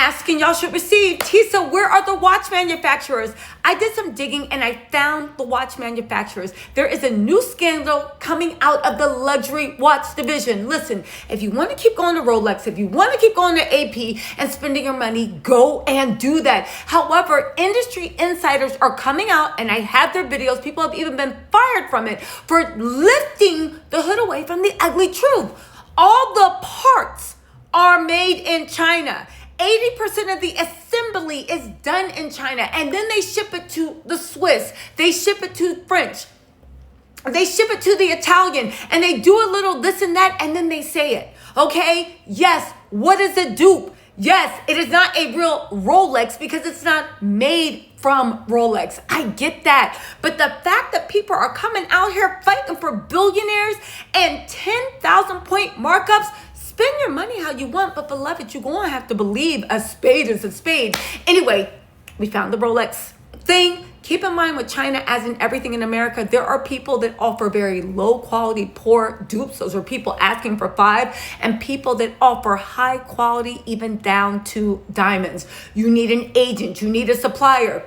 Ask and y'all should receive. Tisa, where are the watch manufacturers? I did some digging and I found the watch manufacturers. There is a new scandal coming out of the luxury watch division. Listen, if you want to keep going to Rolex, if you want to keep going to AP and spending your money, go and do that. However, industry insiders are coming out, and I have their videos. People have even been fired from it for lifting the hood away from the ugly truth. All the parts are made in China. 80% of the assembly is done in China, and then they ship it to the Swiss, they ship it to French, they ship it to the Italian, and they do a little this and that, and then they say it. Okay, yes, what is a dupe? Yes, it is not a real Rolex because it's not made from Rolex. I get that. But the fact that people are coming out here fighting for billionaires and 10,000 point markups, spend your money how you want, but beloved, you're going to have to believe a spade is a spade. Anyway, we found the Rolex thing. Keep in mind with China, as in everything in America, there are people that offer very low quality, poor dupes. Those are people asking for $5, and people that offer high quality, even down to diamonds. You need an agent. You need a supplier.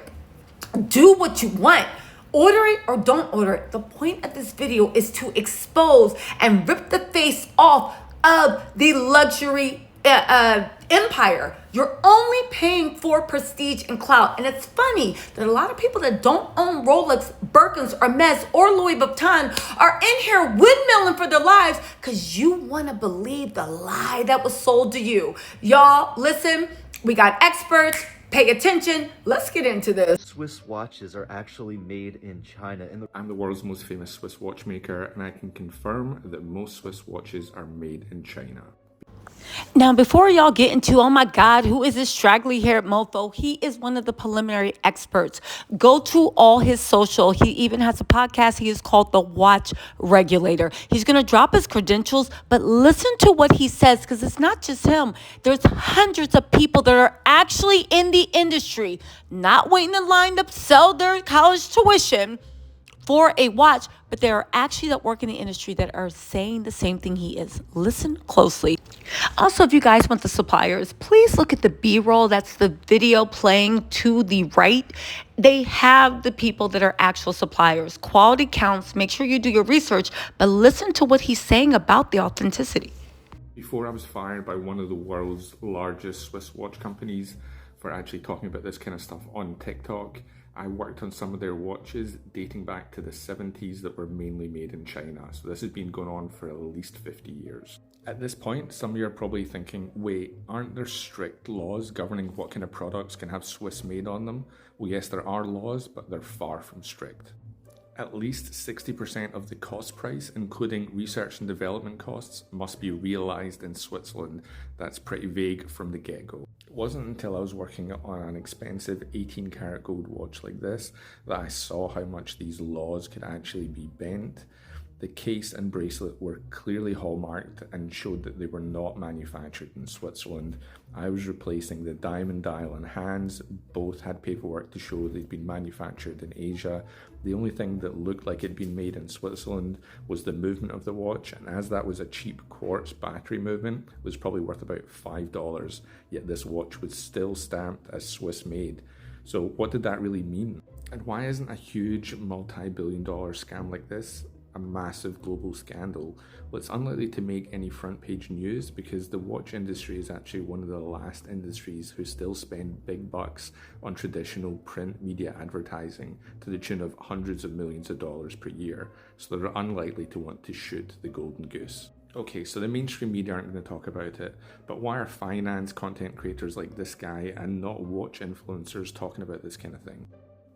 Do what you want. Order it or don't order it. The point of this video is to expose and rip the face off of the luxury empire. You're only paying for prestige and clout. And it's funny that a lot of people that don't own Rolex, Birkins, or Hermes, or Louis Vuitton are in here windmilling for their lives because you want to believe the lie that was sold to you. Y'all, listen, we got experts. Pay attention. Let's get into this. Swiss watches are actually made in China. I'm the world's most famous Swiss watchmaker, and I can confirm that most Swiss watches are made in China. Now, before y'all get into, oh my God, who is this straggly haired mofo? He is one of the preliminary experts. Go to all his social. He even has a podcast. He is called The Watch Regulator. He's going to drop his credentials, but listen to what he says, because it's not just him. There's hundreds of people that are actually in the industry, not waiting in line to sell their college tuition for a watch, but there are actually that work in the industry that are saying the same thing he is. Listen closely. Also, if you guys want the suppliers, please look at the B-roll. That's the video playing to the right. They have the people that are actual suppliers. Quality counts. Make sure you do your research, but listen to what he's saying about the authenticity. Before I was fired by one of the world's largest Swiss watch companies for actually talking about this kind of stuff on TikTok, I worked on some of their watches dating back to the 70s that were mainly made in China. So this has been going on for at least 50 years. At this point, some of you are probably thinking, wait, aren't there strict laws governing what kind of products can have Swiss made on them? Well, yes, there are laws, but they're far from strict. At least 60% of the cost price, including research and development costs, must be realized in Switzerland. That's pretty vague from the get-go. It wasn't until I was working on an expensive 18-karat gold watch like this that I saw how much these laws could actually be bent. The case and bracelet were clearly hallmarked and showed that they were not manufactured in Switzerland. I was replacing the diamond dial and hands. Both had paperwork to show they'd been manufactured in Asia. The only thing that looked like it'd been made in Switzerland was the movement of the watch, and as that was a cheap quartz battery movement, it was probably worth about $5, yet this watch was still stamped as Swiss made. So what did that really mean? And why isn't a huge multi-billion-dollar scam like this a massive global scandal? Well, it's unlikely to make any front page news because the watch industry is actually one of the last industries who still spend big bucks on traditional print media advertising to the tune of hundreds of millions of dollars per year, so they're unlikely to want to shoot the golden goose. Okay, so the mainstream media aren't going to talk about it, but why are finance content creators like this guy and not watch influencers talking about this kind of thing?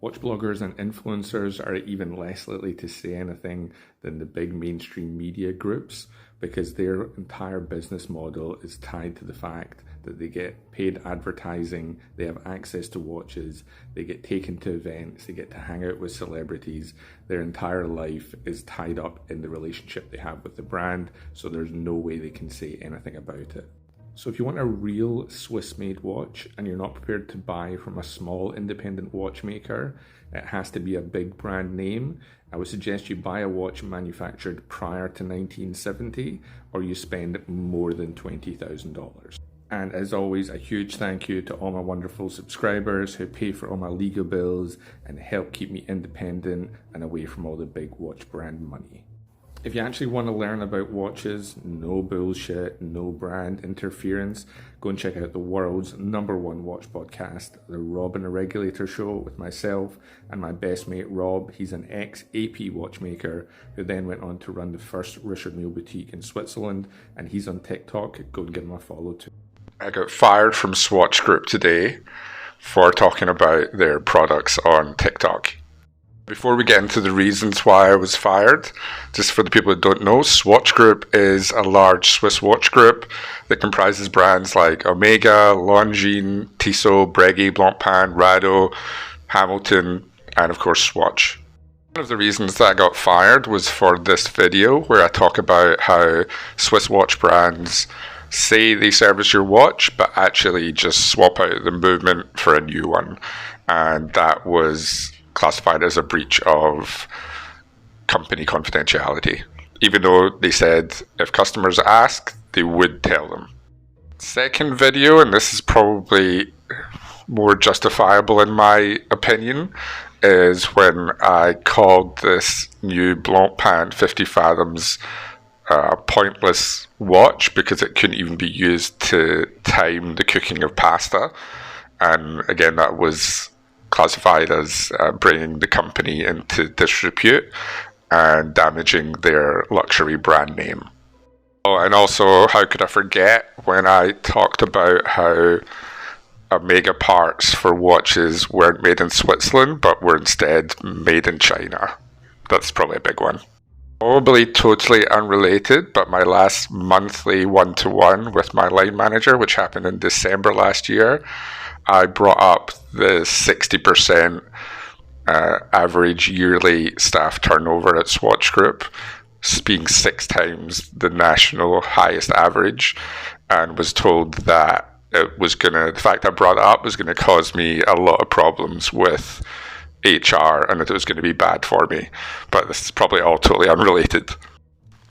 Watch bloggers and influencers are even less likely to say anything than the big mainstream media groups because their entire business model is tied to the fact that they get paid advertising, they have access to watches, they get taken to events, they get to hang out with celebrities. Their entire life is tied up in the relationship they have with the brand, so there's no way they can say anything about it. So if you want a real Swiss-made watch and you're not prepared to buy from a small independent watchmaker, it has to be a big brand name. I would suggest you buy a watch manufactured prior to 1970 or you spend more than $20,000. And as always, a huge thank you to all my wonderful subscribers who pay for all my legal bills and help keep me independent and away from all the big watch brand money. If you actually want to learn about watches, no bullshit, no brand interference, go and check out the world's #1 watch podcast, The Rob and the Regulator Show, with myself and my best mate Rob. He's an ex-AP watchmaker who then went on to run the first Richard Mille boutique in Switzerland, and he's on TikTok. Go and give him a follow too. I got fired from Swatch Group today for talking about their products on TikTok. Before we get into the reasons why I was fired, just for the people that don't know, Swatch Group is a large Swiss watch group that comprises brands like Omega, Longines, Tissot, Breguet, Blancpain, Rado, Hamilton, and of course Swatch. One of the reasons that I got fired was for this video where I talk about how Swiss watch brands say they service your watch, but actually just swap out the movement for a new one. And that was classified as a breach of company confidentiality, even though they said if customers ask, they would tell them. Second video, and this is probably more justifiable in my opinion, is when I called this new Blancpain 50 Fathoms pointless watch because it couldn't even be used to time the cooking of pasta. And again, that was classified as bringing the company into disrepute and damaging their luxury brand name. Oh, and also, how could I forget when I talked about how Omega parts for watches weren't made in Switzerland, but were instead made in China. That's probably a big one. Probably totally unrelated, but my last monthly one-to-one with my line manager, which happened in December last year, I brought up the 60% average yearly staff turnover at Swatch Group, being 6 times the national highest average, and was told that the fact I brought it up was going to cause me a lot of problems with HR and that it was going to be bad for me. But this is probably all totally unrelated.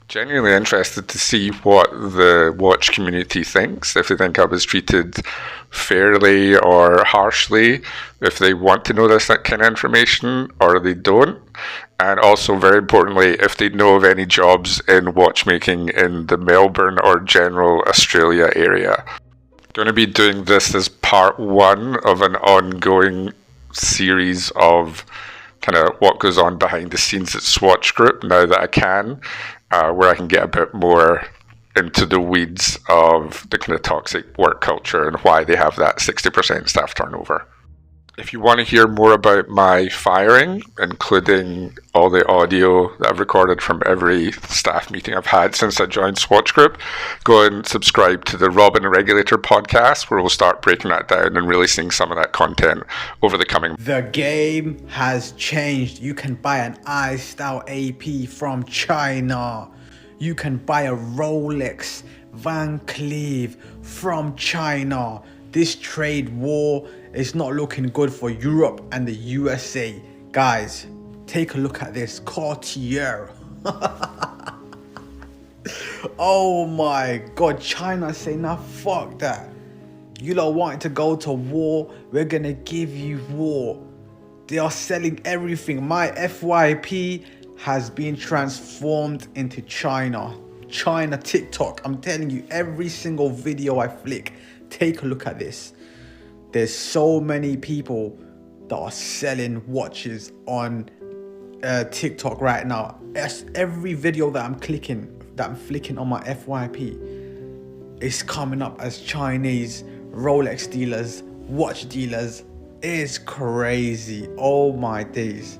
Genuinely interested to see what the watch community thinks, if they think I was treated fairly or harshly, if they want to know this kind of information or they don't, and also very importantly, if they know of any jobs in watchmaking in the Melbourne or general Australia area. Going to be doing this as part 1 of an ongoing series of kind of what goes on behind the scenes at Swatch Group now that I can, where I can get a bit more into the weeds of the kind of toxic work culture and why they have that 60% staff turnover. If you want to hear more about my firing, including all the audio that I've recorded from every staff meeting I've had since I joined Swatch Group, go and subscribe to the Rob and the Regulator podcast, where we'll start breaking that down and releasing some of that content over the coming. The game has changed. You can buy an I-style AP from China. You can buy a Rolex Van Cleef from China. This trade war is not looking good for Europe and the USA. Guys, take a look at this Cartier. Oh my God, China saying, nah, fuck that. You lot wanting to go to war, we're gonna give you war. They are selling everything. My FYP has been transformed into China TikTok. I'm telling you, every single video I flick, take a look at this. There's so many people that are selling watches on TikTok right now. Every video that I'm flicking on my FYP is coming up as Chinese Rolex dealers, watch dealers. It's crazy. Oh my days.